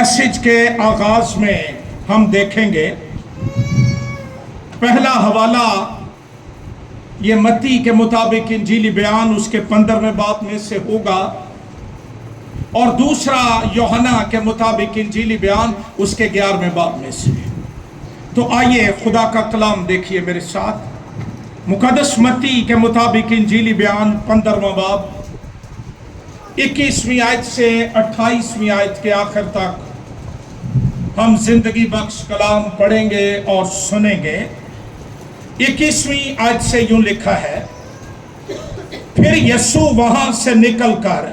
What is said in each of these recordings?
Message کے آغاز میں ہم دیکھیں گے پہلا حوالہ یہ متی کے مطابق انجیلی بیان اس کے 15ویں باب میں سے ہوگا، اور دوسرا یوحنا کے مطابق انجیلی بیان اس کے 11ویں باب میں سے۔ تو آئیے خدا کا کلام دیکھیے میرے ساتھ۔ مقدس متی کے مطابق انجیلی بیان 15واں باب 21ویں آیت سے 28ویں آیت کے آخر تک ہم زندگی بخش کلام پڑھیں گے اور سنیں گے۔ 21ویں آیت سے یوں لکھا ہے، پھر یسوع وہاں سے نکل کر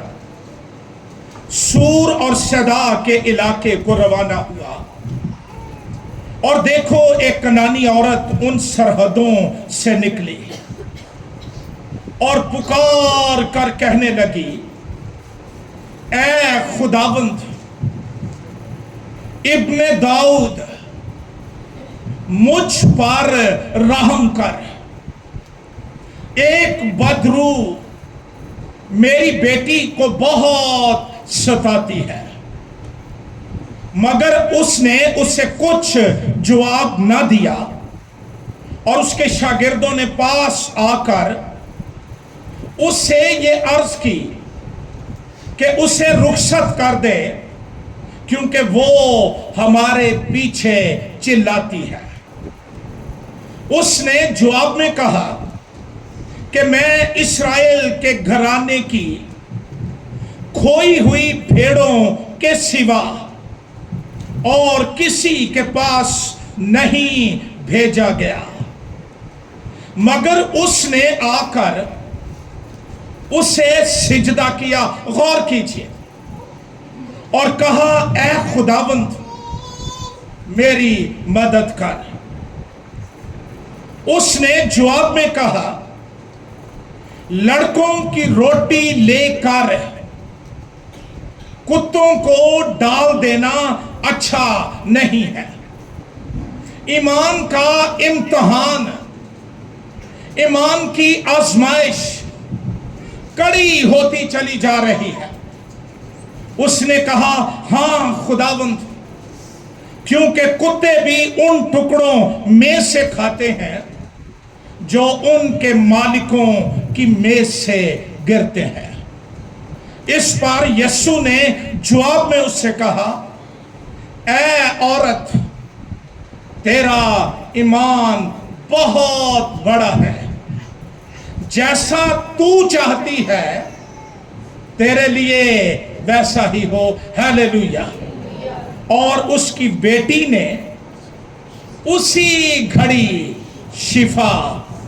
سور اور سیدا کے علاقے کو روانہ ہوا، اور دیکھو ایک کنانی عورت ان سرحدوں سے نکلی اور پکار کر کہنے لگی، اے خداوند ابن داؤد مجھ پر رحم کر، ایک بدرو میری بیٹی کو بہت ستاتی ہے۔ مگر اس نے اسے کچھ جواب نہ دیا، اور اس کے شاگردوں نے پاس آ کر اس سے یہ عرض کی کہ اسے رخصت کر دے، کیونکہ وہ ہمارے پیچھے چلاتی ہے۔ اس نے جواب میں کہا کہ میں اسرائیل کے گھرانے کی کھوئی ہوئی بھیڑوں کے سوا اور کسی کے پاس نہیں بھیجا گیا۔ مگر اس نے آ کر اسے سجدہ کیا، غور کیجئے، اور کہا، اے خداوند میری مدد کر۔ اس نے جواب میں کہا، لڑکوں کی روٹی لے کر کتوں کو ڈال دینا اچھا نہیں ہے۔ ایمان کا امتحان، ایمان کی آزمائش کڑی ہوتی چلی جا رہی ہے۔ اس نے کہا، ہاں خداوند، کیونکہ کتے بھی ان ٹکڑوں میں سے کھاتے ہیں جو ان کے مالکوں کی میز سے گرتے ہیں۔ اس پر یسوع نے جواب میں اس سے کہا، اے عورت، تیرا ایمان بہت بڑا ہے، جیسا تو چاہتی ہے تیرے لیے ویسا ہی ہو۔ ہیلیلویا۔ اور اس کی بیٹی نے اسی گھڑی شفا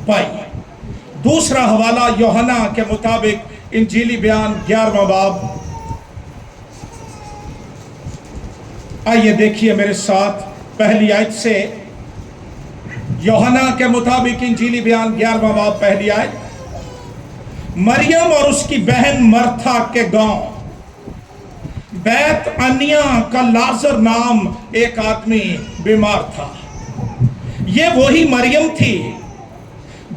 پائی۔ دوسرا حوالہ یوحنا کے مطابق انجیلی بیان 11واں باب، آئیے دیکھیے میرے ساتھ پہلی آیت سے۔ یوحنا کے مطابق انجیلی بیان 11واں باب پہلی آیت، مریم اور اس کی بہن مرتھا کے گاؤں بیت عنیہ کا لازر نام ایک آدمی بیمار تھا۔ یہ وہی مریم تھی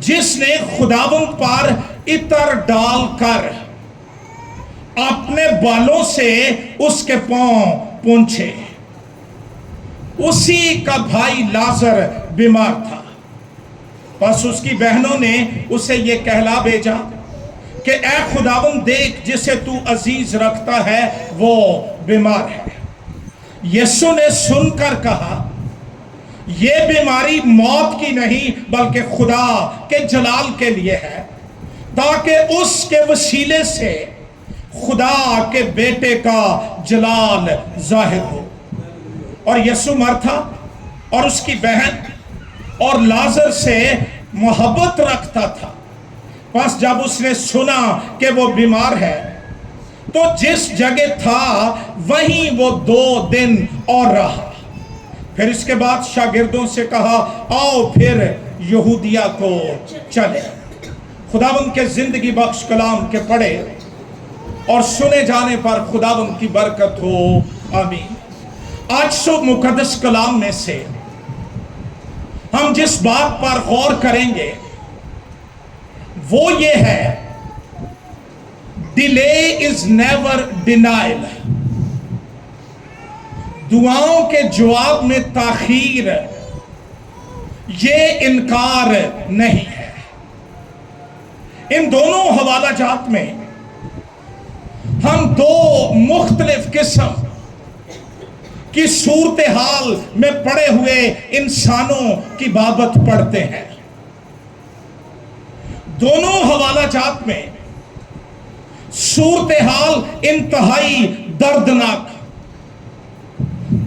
جس نے خداوند پر عطر ڈال کر اپنے بالوں سے اس کے پاؤں پونچھے۔ اسی کا بھائی لازر بیمار تھا۔ بس اس کی بہنوں نے اسے یہ کہلا بھیجا کہ اے خداوند دیکھ، جسے تو عزیز رکھتا ہے وہ بیمار ہے۔ یسوع نے سن کر کہا، یہ بیماری موت کی نہیں بلکہ خدا کے جلال کے لیے ہے، تاکہ اس کے وسیلے سے خدا کے بیٹے کا جلال ظاہر ہو۔ اور یسوع مرتھا اور اس کی بہن اور لازر سے محبت رکھتا تھا۔ بس جب اس نے سنا کہ وہ بیمار ہے تو جس جگہ تھا وہیں وہ 2 دن اور رہا۔ پھر اس کے بعد شاگردوں سے کہا، آؤ پھر یہودیہ کو چلے۔ خداوند کے زندگی بخش کلام کے پڑھے اور سنے جانے پر خداوند کی برکت ہو، آمین۔ آج صبح مقدس کلام میں سے ہم جس بات پر غور کریں گے وہ یہ ہے، delay is never denial۔ دعاؤں کے جواب میں تاخیر یہ انکار نہیں ہے۔ ان دونوں حوالہ جات میں ہم دو مختلف قسم کی صورتحال میں پڑے ہوئے انسانوں کی بابت پڑھتے ہیں۔ دونوں حوالہ جات میں صورتحال انتہائی دردناک،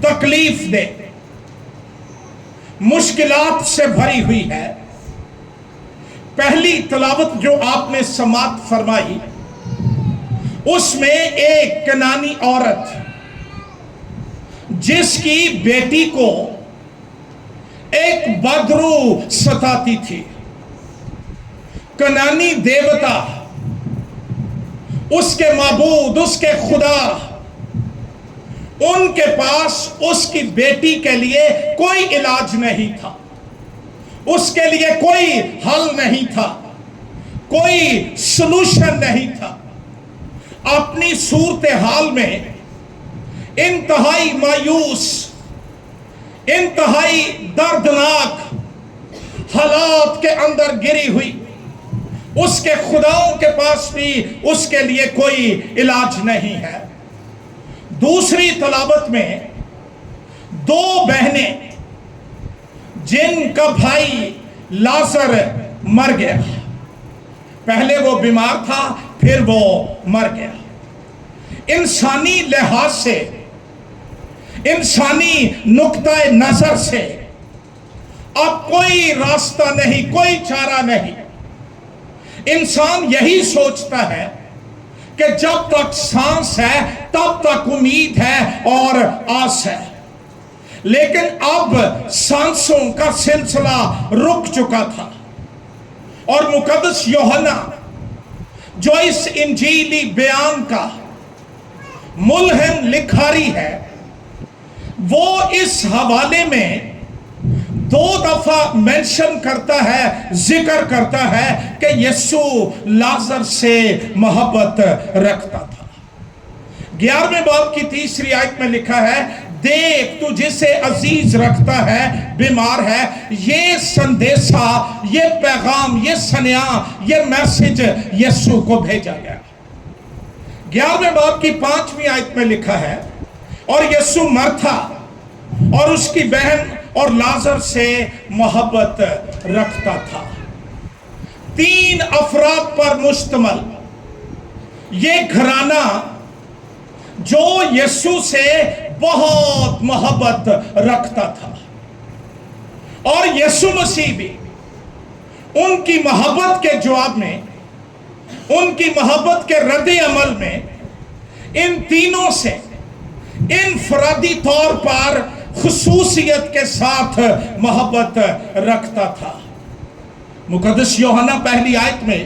تکلیف دہ، مشکلات سے بھری ہوئی ہے۔ پہلی تلاوت جو آپ نے سماعت فرمائی، اس میں ایک کنانی عورت جس کی بیٹی کو ایک بدروح ستاتی تھی، کنانی دیوتا، اس کے معبود، اس کے خدا، ان کے پاس اس کی بیٹی کے لیے کوئی علاج نہیں تھا، اس کے لیے کوئی حل نہیں تھا، کوئی سلوشن نہیں تھا۔ اپنی صورتحال میں انتہائی مایوس، انتہائی دردناک حالات کے اندر گری ہوئی، اس کے خداؤں کے پاس بھی اس کے لیے کوئی علاج نہیں ہے۔ دوسری تلاوت میں دو بہنیں جن کا بھائی لازر مر گیا، پہلے وہ بیمار تھا، پھر وہ مر گیا۔ انسانی لحاظ سے، انسانی نقطہ نظر سے اب کوئی راستہ نہیں، کوئی چارہ نہیں۔ انسان یہی سوچتا ہے کہ جب تک سانس ہے تب تک امید ہے اور آس ہے، لیکن اب سانسوں کا سلسلہ رک چکا تھا، اور مقدس یوحنا جو اس انجیلی بیان کا ملہم لکھاری ہے، وہ اس حوالے میں دو دفعہ منشن کرتا ہے، ذکر کرتا ہے کہ یسوع لازر سے محبت رکھتا تھا۔ 11ویں باب کی 3 آیت میں لکھا ہے، دیکھ تو جسے عزیز رکھتا ہے بیمار ہے۔ یہ سندیسہ، یہ پیغام، یہ سنیاں، یہ میسج یسوع کو بھیجا گیا۔ 11ویں باب کی 5ویں آیت میں لکھا ہے، اور یسوع مرتھا اور اس کی بہن اور لازر سے محبت رکھتا تھا۔ 3 افراد پر مشتمل یہ گھرانہ جو یسوع سے بہت محبت رکھتا تھا، اور یسوع مسیح بھی ان کی محبت کے جواب میں، ان کی محبت کے رد عمل میں ان تینوں سے انفرادی طور پر خصوصیت کے ساتھ محبت رکھتا تھا۔ مقدس یوحنا پہلی آیت میں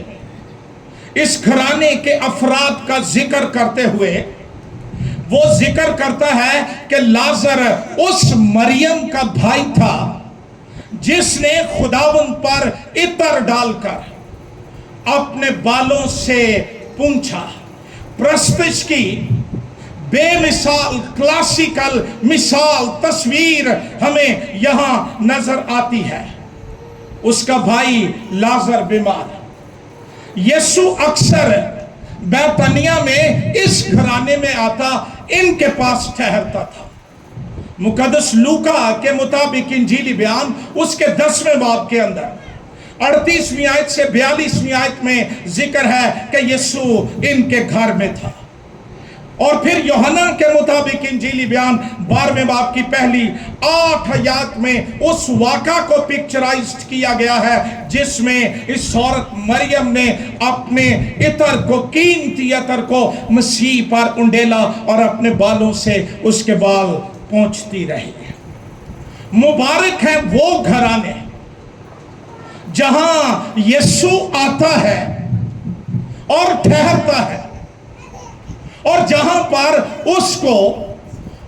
اس گھرانے کے افراد کا ذکر کرتے ہوئے وہ ذکر کرتا ہے کہ لازر اس مریم کا بھائی تھا جس نے خداوند پر عطر ڈال کر اپنے بالوں سے پونچھا۔ پرستش کی بے مثال کلاسیکل مثال تصویر ہمیں یہاں نظر آتی ہے۔ اس کا بھائی لازر بیمار، یسوع اکثر بیتانیہ میں اس گھرانے میں آتا، ان کے پاس ٹھہرتا تھا۔ مقدس لوکا کے مطابق انجیلی بیان اس کے 10ویں باب کے اندر 38ویں آیت سے 42ویں آیت میں ذکر ہے کہ یسوع ان کے گھر میں تھا۔ اور پھر یوحنا کے مطابق انجیلی بیان 12ویں باب کی پہلی 8 آیات میں اس واقعہ کو پکچرائزڈ کیا گیا ہے جس میں اس عورت مریم نے اپنے عطر کو، قیمتی عطر کو مسیح پر انڈیلا اور اپنے بالوں سے اس کے بال پونچھتی رہی۔ مبارک ہے وہ گھرانے جہاں یسوع آتا ہے اور ٹھہرتا ہے، اور جہاں پر اس کو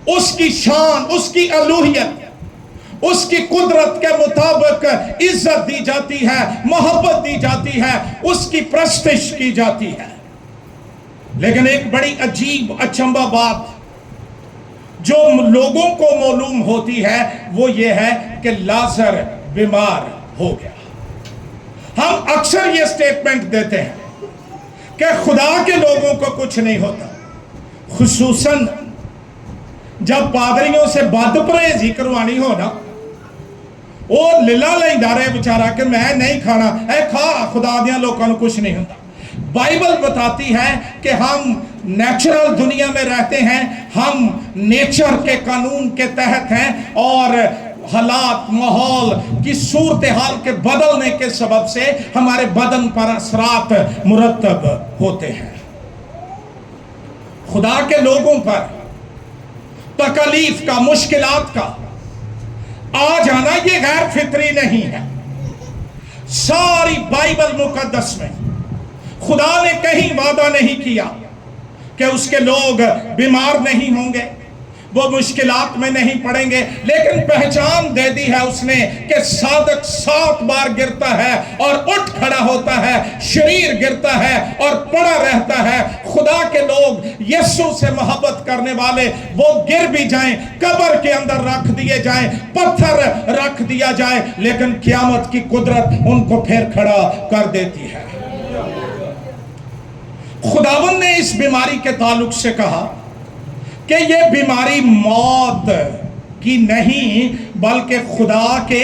اس کی شان، اس کی الوہیت، اس کی قدرت کے مطابق عزت دی جاتی ہے، محبت دی جاتی ہے، اس کی پرستش کی جاتی ہے۔ لیکن ایک بڑی عجیب اچنبھا بات جو لوگوں کو معلوم ہوتی ہے وہ یہ ہے کہ لازر بیمار ہو گیا۔ ہم اکثر یہ سٹیٹمنٹ دیتے ہیں کہ خدا کے لوگوں کو کچھ نہیں ہوتا، خصوصاً جب پادریوں سے بد پرہیزی کروانی ہو نا، وہ للا لیں ڈارے بچارا کہ میں نہیں کھانا، اے کھا، خدا دیا لوگوں کو کچھ نہیں ہوتا۔ بائبل بتاتی ہے کہ ہم نیچرل دنیا میں رہتے ہیں، ہم نیچر کے قانون کے تحت ہیں، اور حالات ماحول کی صورتحال کے بدلنے کے سبب سے ہمارے بدن پر اثرات مرتب ہوتے ہیں۔ خدا کے لوگوں پر تکلیف کا، مشکلات کا آ جانا یہ غیر فطری نہیں ہے۔ ساری بائبل مقدس میں خدا نے کہیں وعدہ نہیں کیا کہ اس کے لوگ بیمار نہیں ہوں گے، وہ مشکلات میں نہیں پڑیں گے، لیکن پہچان دے دی ہے اس نے کہ صادق 7 بار گرتا ہے اور اٹھ کھڑا ہوتا ہے، شریر گرتا ہے اور پڑا رہتا ہے۔ خدا کے لوگ، یسوع سے محبت کرنے والے، وہ گر بھی جائیں، قبر کے اندر رکھ دیے جائیں، پتھر رکھ دیا جائے، لیکن قیامت کی قدرت ان کو پھر کھڑا کر دیتی ہے۔ خداوند نے اس بیماری کے تعلق سے کہا کہ یہ بیماری موت کی نہیں بلکہ خدا کے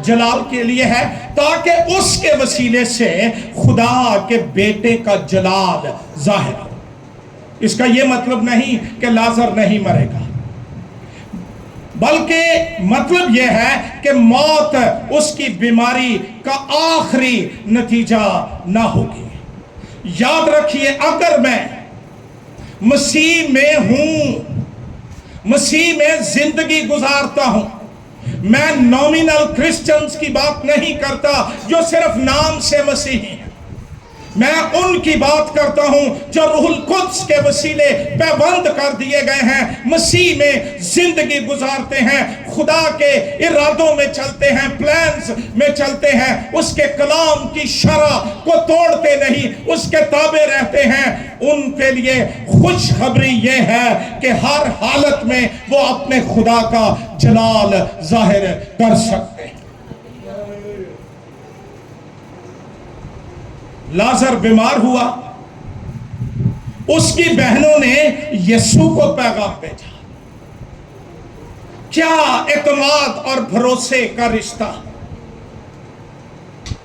جلال کے لیے ہے، تاکہ اس کے وسیلے سے خدا کے بیٹے کا جلال ظاہر ہو۔ اس کا یہ مطلب نہیں کہ لازر نہیں مرے گا، بلکہ مطلب یہ ہے کہ موت اس کی بیماری کا آخری نتیجہ نہ ہوگی۔ یاد رکھیے، اگر میں مسیح میں ہوں، مسیح میں زندگی گزارتا ہوں، میں نومینل کرسچنز کی بات نہیں کرتا جو صرف نام سے مسیحی ہیں، میں ان کی بات کرتا ہوں جو روح القدس کے وسیلے پیوند کر دیے گئے ہیں، مسیح میں زندگی گزارتے ہیں، خدا کے ارادوں میں چلتے ہیں، پلانز میں چلتے ہیں، اس کے کلام کی شرع کو توڑتے نہیں، اس کے تابع رہتے ہیں۔ ان کے لیے خوشخبری یہ ہے کہ ہر حالت میں وہ اپنے خدا کا جلال ظاہر کر سکتے ہیں۔ لازر بیمار ہوا، اس کی بہنوں نے یسوع کو پیغام بھیجا۔ کیا اعتماد اور بھروسے کا رشتہ!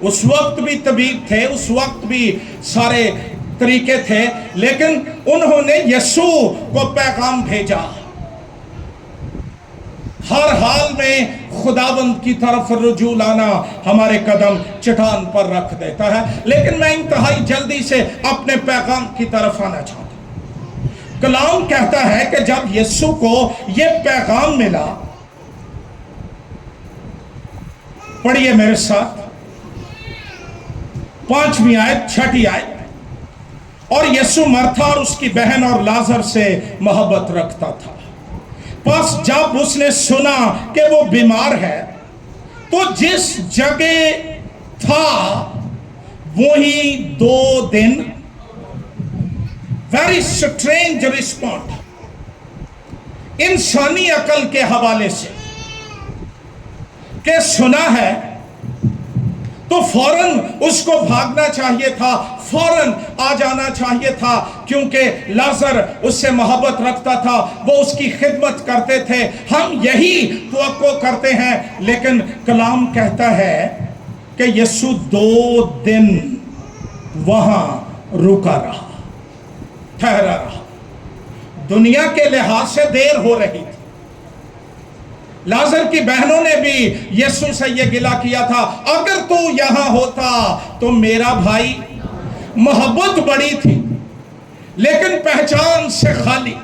اس وقت بھی طبیب تھے، اس وقت بھی سارے طریقے تھے، لیکن انہوں نے یسوع کو پیغام بھیجا۔ ہر حال میں خداوند کی طرف رجوع لانا ہمارے قدم چٹان پر رکھ دیتا ہے، لیکن میں انتہائی جلدی سے اپنے پیغام کی طرف آنا چاہتا ہوں۔ کلام کہتا ہے کہ جب یسوع کو یہ پیغام ملا، پڑھیے میرے ساتھ 5ویں آیت 6ٹھی آیت، اور یسوع مرتھا اور اس کی بہن اور لازر سے محبت رکھتا تھا۔ پس جب اس نے سنا کہ وہ بیمار ہے تو جس جگہ تھا وہی 2 دن، ویری سٹرینج رسپونڈ، انسانی عقل کے حوالے سے کہ سنا ہے تو فوراً اس کو بھاگنا چاہیے تھا، فوراً آ جانا چاہیے تھا، کیونکہ لازر اس سے محبت رکھتا تھا، وہ اس کی خدمت کرتے تھے۔ ہم یہی توقع کرتے ہیں، لیکن کلام کہتا ہے کہ یسوع 2 دن وہاں رکا رہا، ٹھہرا رہا۔ دنیا کے لحاظ سے دیر ہو رہی تھی۔ لازر کی بہنوں نے بھی یسوع سے یہ گلہ کیا تھا، اگر تو یہاں ہوتا تو میرا بھائی۔ محبت بڑی تھی لیکن پہچان سے خالی۔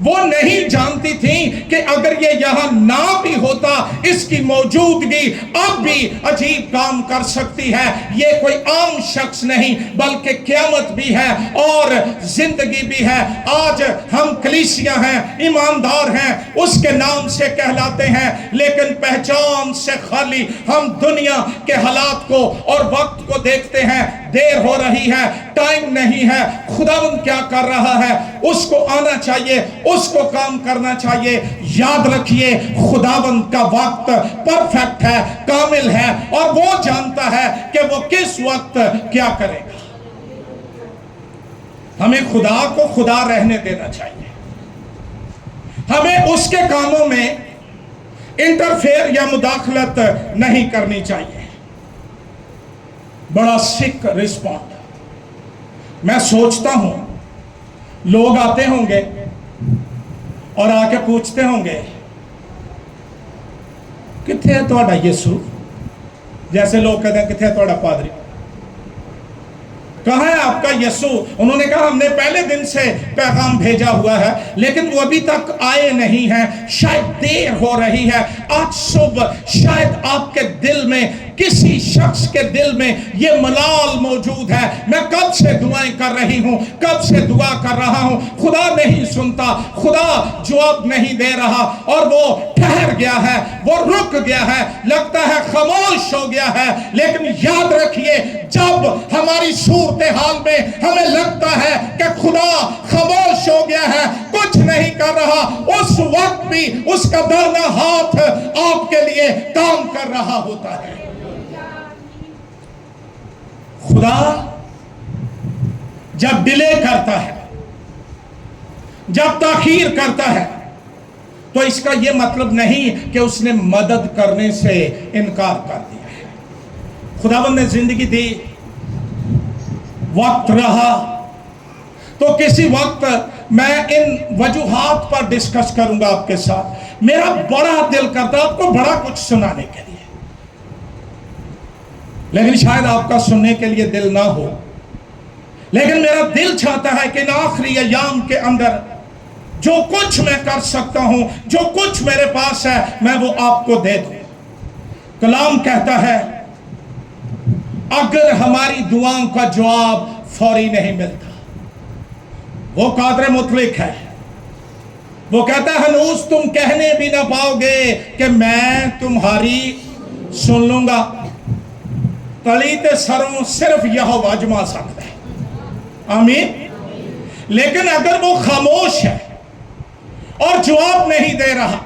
وہ نہیں جانتی تھیں کہ اگر یہ یہاں نہ بھی ہوتا، اس کی موجودگی اب بھی عجیب کام کر سکتی ہے۔ یہ کوئی عام شخص نہیں بلکہ قیامت بھی ہے اور زندگی بھی ہے۔ آج ہم کلیسیاں ہیں، ایماندار ہیں، اس کے نام سے کہلاتے ہیں، لیکن پہچان سے خالی۔ ہم دنیا کے حالات کو اور وقت کو دیکھتے ہیں، دیر ہو رہی ہے، ٹائم نہیں ہے، خداوند کیا کر رہا ہے، اس کو آنا چاہیے، اس کو کام کرنا چاہیے۔ یاد رکھیے خداوند کا وقت پرفیکٹ ہے، کامل ہے، اور وہ جانتا ہے کہ وہ کس وقت کیا کرے گا۔ ہمیں خدا کو خدا رہنے دینا چاہیے، ہمیں اس کے کاموں میں انٹرفیئر یا مداخلت نہیں کرنی چاہیے۔ بڑا سک رسپونڈ، میں سوچتا ہوں لوگ آتے ہوں گے اور آ کے پوچھتے ہوں گے کتھے ہے تہاڈا یسوع؟ جیسے لوگ کہتے ہیں کتھے ہے تہاڈا پادری، کہاں ہے آپ کا یسوع؟ انہوں نے کہا ہم نے پہلے دن سے پیغام بھیجا ہوا ہے لیکن وہ ابھی تک آئے نہیں ہیں، شاید دیر ہو رہی ہے۔ آج صبح شاید آپ کے دل میں، کسی شخص کے دل میں یہ ملال موجود ہے، میں کب سے دعائیں کر رہی ہوں، کب سے دعا کر رہا ہوں، خدا نہیں سنتا، خدا جواب نہیں دے رہا، اور وہ ٹھہر گیا ہے، وہ رک گیا ہے، لگتا ہے خاموش ہو گیا ہے۔ لیکن یاد رکھیے جب ہماری صورتحال میں ہمیں لگتا ہے کہ خدا خاموش ہو گیا ہے، کچھ نہیں کر رہا، اس وقت بھی اس کا دانا ہاتھ آپ کے لیے کام کر رہا ہوتا ہے۔ خدا جب ڈیلے کرتا ہے، جب تاخیر کرتا ہے، تو اس کا یہ مطلب نہیں کہ اس نے مدد کرنے سے انکار کر دیا ہے۔ خداوند نے زندگی دی، وقت رہا، تو کسی وقت میں ان وجوہات پر ڈسکس کروں گا آپ کے ساتھ۔ میرا بڑا دل کرتا آپ کو بڑا کچھ سنانے کے لیے، لیکن شاید آپ کا سننے کے لیے دل نہ ہو، لیکن میرا دل چاہتا ہے کہ ان آخری ایام کے اندر جو کچھ میں کر سکتا ہوں، جو کچھ میرے پاس ہے، میں وہ آپ کو دے دوں۔ کلام کہتا ہے اگر ہماری دعاؤں کا جواب فوری نہیں ملتا، وہ قادر مطلق ہے، وہ کہتا ہے ہنوز تم کہنے بھی نہ پاؤ گے کہ میں تمہاری سن لوں گا۔ تلیت سروں صرف یہوہ اجما سکتا ہے، آمین۔ لیکن اگر وہ خاموش ہے اور جواب نہیں دے رہا،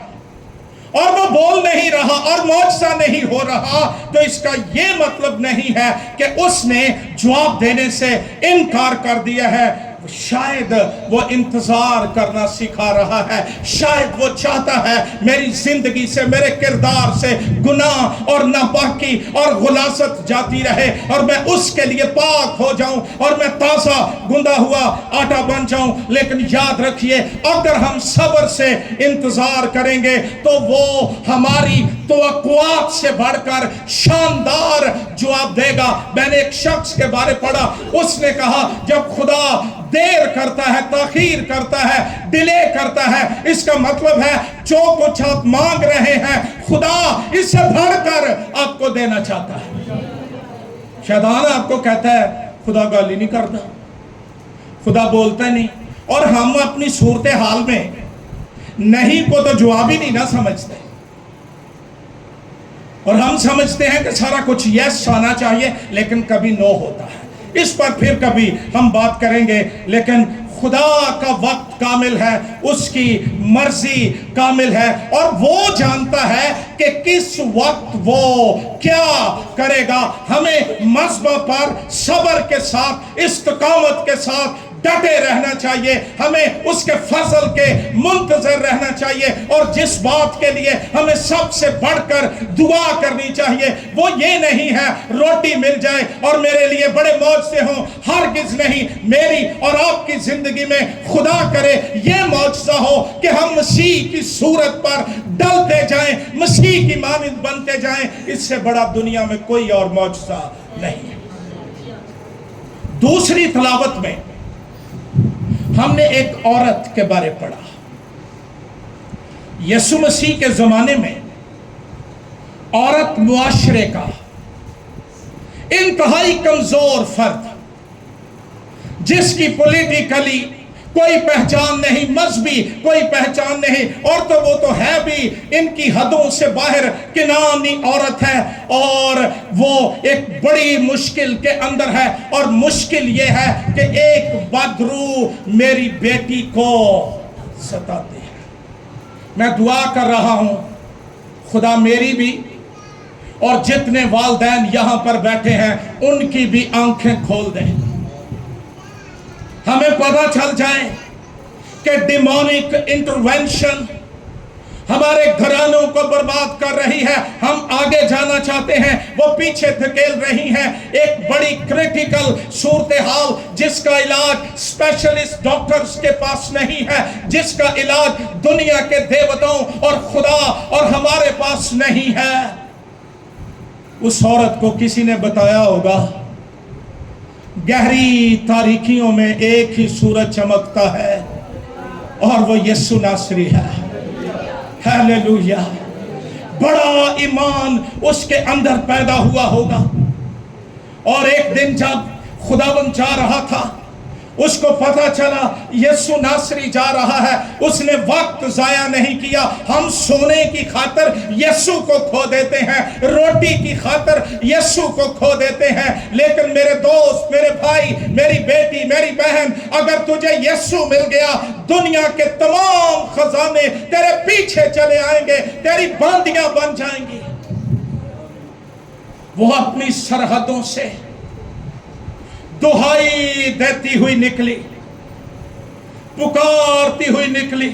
اور وہ بول نہیں رہا، اور معجزہ نہیں ہو رہا، تو اس کا یہ مطلب نہیں ہے کہ اس نے جواب دینے سے انکار کر دیا ہے۔ شاید وہ انتظار کرنا سکھا رہا ہے، شاید وہ چاہتا ہے میری زندگی سے، میرے کردار سے گناہ اور ناپاکی اور غلاظت جاتی رہے، اور میں اس کے لیے پاک ہو جاؤں، اور میں تازہ گندا ہوا آٹا بن جاؤں۔ لیکن یاد رکھیے اگر ہم صبر سے انتظار کریں گے تو وہ ہماری توقعات سے بڑھ کر شاندار جواب دے گا۔ میں نے ایک شخص کے بارے پڑھا، اس نے کہا جب خدا دیر کرتا ہے، تاخیر کرتا ہے، ڈیلے کرتا ہے، اس کا مطلب ہے جو کچھ آپ مانگ رہے ہیں خدا اس سے بڑھ کر آپ کو دینا چاہتا ہے۔ شیطان آپ کو کہتا ہے خدا گالی نہیں کرتا، خدا بولتا نہیں، اور ہم اپنی صورتحال میں نہیں کو تو جواب ہی نہیں نہ سمجھتے، اور ہم سمجھتے ہیں کہ سارا کچھ یس آنا چاہیے، لیکن کبھی نو ہوتا ہے۔ اس پر پھر کبھی ہم بات کریں گے، لیکن خدا کا وقت کامل ہے، اس کی مرضی کامل ہے، اور وہ جانتا ہے کہ کس وقت وہ کیا کرے گا۔ ہمیں مذبح پر صبر کے ساتھ، استقامت کے ساتھ ڈٹے رہنا چاہیے، ہمیں اس کے فضل کے منتظر رہنا چاہیے، اور جس بات کے لیے ہمیں سب سے بڑھ کر دعا کرنی چاہیے وہ یہ نہیں ہے روٹی مل جائے اور میرے لیے بڑے معجزے ہوں، ہرگز نہیں۔ میری اور آپ کی زندگی میں خدا کرے یہ معجزہ ہو کہ ہم مسیح کی صورت پر ڈلتے جائیں، مسیح کی مانند بنتے جائیں، اس سے بڑا دنیا میں کوئی اور معجزہ نہیں ہے۔ دوسری تلاوت میں ہم نے ایک عورت کے بارے پڑھا۔ یسوع مسیح کے زمانے میں عورت معاشرے کا انتہائی کمزور فرد، جس کی پولیٹیکلی کوئی پہچان نہیں، مذہبی کوئی پہچان نہیں، اور تو وہ تو ہے بھی ان کی حدوں سے باہر کنانی عورت ہے، اور وہ ایک بڑی مشکل کے اندر ہے، اور مشکل یہ ہے کہ ایک بدرو میری بیٹی کو ستاتے ہیں۔ میں دعا کر رہا ہوں خدا میری بھی اور جتنے والدین یہاں پر بیٹھے ہیں ان کی بھی آنکھیں کھول دیں، ہمیں پتہ چل جائے کہ ڈیمونک انٹرونشن ہمارے گھرانوں کو برباد کر رہی ہے۔ ہم آگے جانا چاہتے ہیں، وہ پیچھے دھکیل رہی ہیں۔ ایک بڑی کریٹیکل صورتحال جس کا علاج اسپیشلسٹ ڈاکٹرز کے پاس نہیں ہے، جس کا علاج دنیا کے دیوتاؤں اور خدا اور ہمارے پاس نہیں ہے۔ اس عورت کو کسی نے بتایا ہوگا، گہری تاریکیوں میں ایک ہی سورج چمکتا ہے اور وہ یسوع ناصری ہے۔ ہیلیلویا! بڑا ایمان اس کے اندر پیدا ہوا ہوگا، اور ایک دن جب خداوند جا رہا تھا، اس کو پتا چلا یسوع ناصری جا رہا ہے، اس نے وقت ضائع نہیں کیا۔ ہم سونے کی خاطر یسوع کو کھو دیتے ہیں، روٹی کی خاطر یسوع کو کھو دیتے ہیں، لیکن میرے دوست، میرے بھائی، میری بیٹی، میری بہن، اگر تجھے یسوع مل گیا، دنیا کے تمام خزانے تیرے پیچھے چلے آئیں گے، تیری باندیاں بن جائیں گی۔ وہ اپنی سرحدوں سے دہائی دیتی ہوئی نکلی، پکارتی ہوئی نکلی۔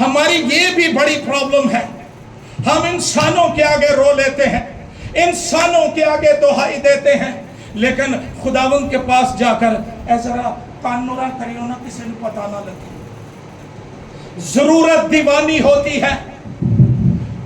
ہماری یہ بھی بڑی پرابلم ہے، ہم انسانوں کے آگے رو لیتے ہیں، انسانوں کے آگے دہائی دیتے ہیں، لیکن خداوند کے پاس جا کر اے ذرا کانورا کریو نا، کسی نے پتہ نہ لگے۔ ضرورت دیوانی ہوتی ہے،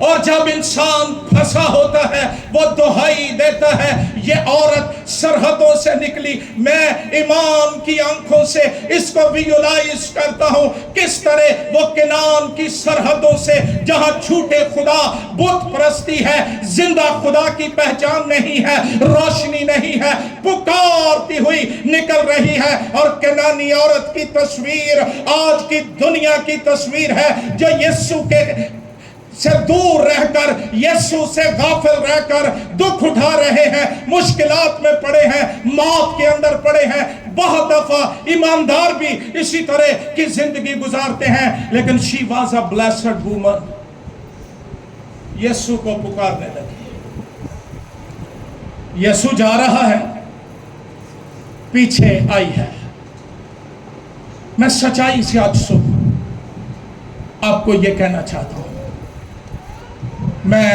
اور جب انسان پھنسا ہوتا ہے وہ دہائی دیتا ہے۔ یہ عورت سرحدوں سے نکلی۔ میں ایمان کی آنکھوں سے اس کو ویژولائز کرتا ہوں، کس طرح وہ کنعان کی سرحدوں سے، جہاں جھوٹے خدا، بت پرستی ہے، زندہ خدا کی پہچان نہیں ہے، روشنی نہیں ہے، پکارتی ہوئی نکل رہی ہے۔ اور کنعانی عورت کی تصویر آج کی دنیا کی تصویر ہے، جو یسوع کے سے دور رہ کر، یسوع سے غافل رہ کر دکھ اٹھا رہے ہیں، مشکلات میں پڑے ہیں، موت کے اندر پڑے ہیں۔ بہت دفعہ ایماندار بھی اسی طرح کی زندگی گزارتے ہیں، لیکن she was a blessed woman، یسوع کو پکارنے لگی۔ یسوع جا رہا ہے، پیچھے آئی ہے۔ میں سچائی سے آج صبح آپ کو یہ کہنا چاہتا ہوں، میں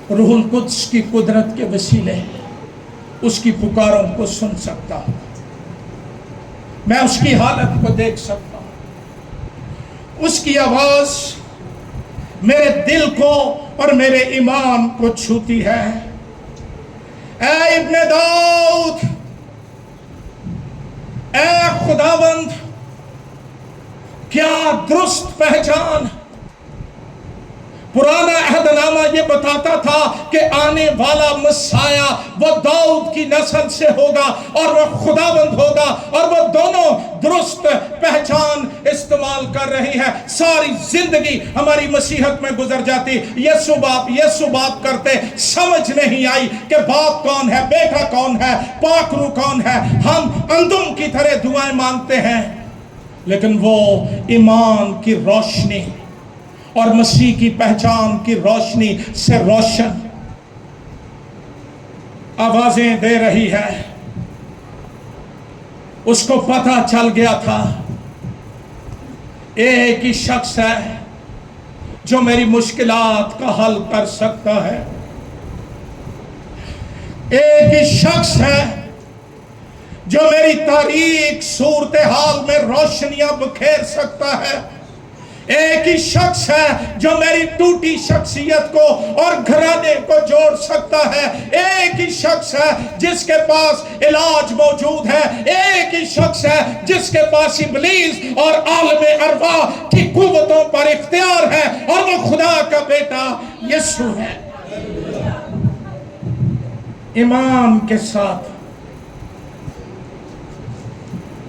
روح القدس کی قدرت کے وسیلے اس کی پکاروں کو سن سکتا ہوں، میں اس کی حالت کو دیکھ سکتا ہوں۔ اس کی آواز میرے دل کو اور میرے ایمان کو چھوتی ہے۔ اے ابن داؤد، اے خداوند، کیا درست پہچان! پرانا عہد نامہ یہ بتاتا تھا کہ آنے والا مسیح وہ داؤد کی نسل سے ہوگا اور وہ خداوند ہوگا، اور وہ دونوں درست پہچان استعمال کر رہی ہے۔ ساری زندگی ہماری مسیحت میں گزر جاتی، یسوع باپ کرتے، سمجھ نہیں آئی کہ باپ کون ہے، بیٹا کون ہے، پاک روح کون ہے۔ ہم اندم کی طرح دعائیں مانگتے ہیں، لیکن وہ ایمان کی روشنی اور مسیح کی پہچان کی روشنی سے روشن آوازیں دے رہی ہے۔ اس کو پتہ چل گیا تھا ایک ہی شخص ہے جو میری مشکلات کا حل کر سکتا ہے، ایک ہی شخص ہے جو میری تاریک صورتحال میں روشنیاں بکھیر سکتا ہے، ایک ہی شخص ہے جو میری ٹوٹی شخصیت کو اور گھرانے کو جوڑ سکتا ہے، ایک ہی شخص ہے جس کے پاس علاج موجود ہے، ایک ہی شخص ہے جس کے پاس ابلیس اور عالم ارواح کی قوتوں پر اختیار ہے، اور وہ خدا کا بیٹا یسوع ہے۔ ایمان کے ساتھ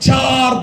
4